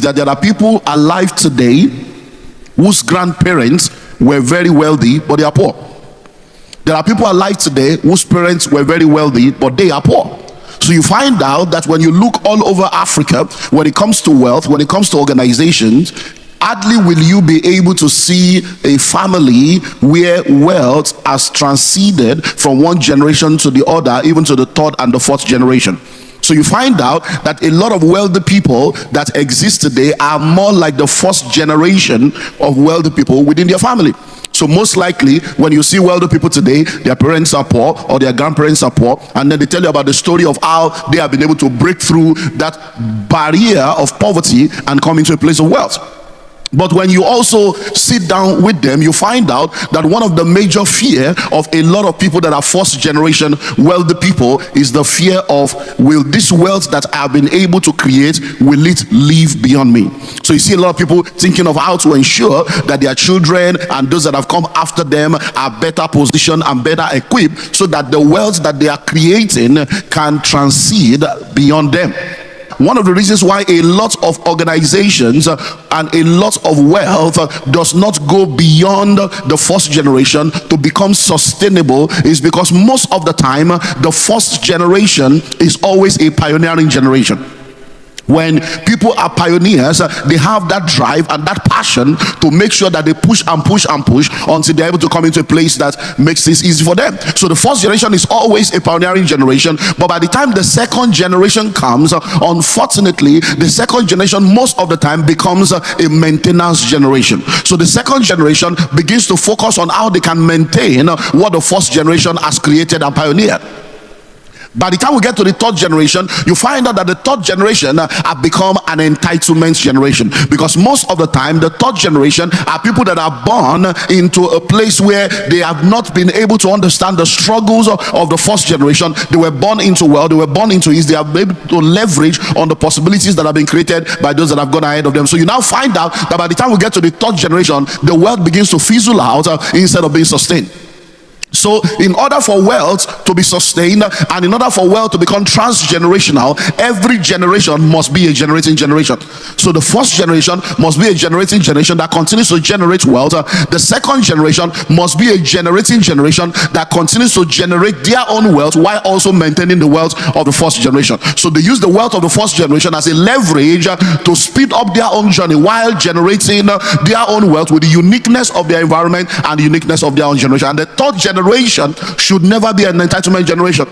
that there are people alive today whose grandparents were very wealthy, but they are poor. There are people alive today whose parents were very wealthy, but they are poor. So you find out that when you look all over Africa, when it comes to wealth, when it comes to organizations, hardly will you be able to see a family where wealth has transcended from one generation to the other, even to the third and the fourth generation. So you find out that a lot of wealthy people that exist today are more like the first generation of wealthy people within their family. So most likely, when you see wealthy people today, their parents are poor or their grandparents are poor, and then they tell you about the story of how they have been able to break through that barrier of poverty and come into a place of wealth. But when you also sit down with them, you find out that one of the major fear of a lot of people that are first generation wealthy people is the fear of, will this wealth that I have been able to create, will it live beyond me? So you see a lot of people thinking of how to ensure that their children and those that have come after them are better positioned and better equipped, so that the wealth that they are creating can transcend beyond them. One of the reasons why a lot of organizations and a lot of wealth does not go beyond the first generation to become sustainable is because most of the time the first generation is always a pioneering generation. When people are pioneers, they have that drive and that passion to make sure that they push and push and push until they're able to come into a place that makes this easy for them. So the first generation is always a pioneering generation, but by the time the second generation comes, unfortunately, the second generation most of the time becomes a maintenance generation. So the second generation begins to focus on how they can maintain what the first generation has created and pioneered. By the time we get to the third generation, you find out that the third generation have become an entitlement generation, because most of the time the third generation are people that are born into a place where they have not been able to understand the struggles of the first generation. They were born into wealth, they were born into ease, they have been able to leverage on the possibilities that have been created by those that have gone ahead of them. So you now find out that by the time we get to the third generation, the wealth begins to fizzle out instead of being sustained. So in order for wealth to be sustained and in order for wealth to become transgenerational, every generation must be a generating generation. So the first generation must be a generating generation that continues to generate wealth. The second generation must be a generating generation that continues to generate their own wealth while also maintaining the wealth of the first generation. So they use the wealth of the first generation as a leverage to speed up their own journey while generating their own wealth with the uniqueness of their environment and the uniqueness of their own generation. And the third generation should never be an entitlement generation.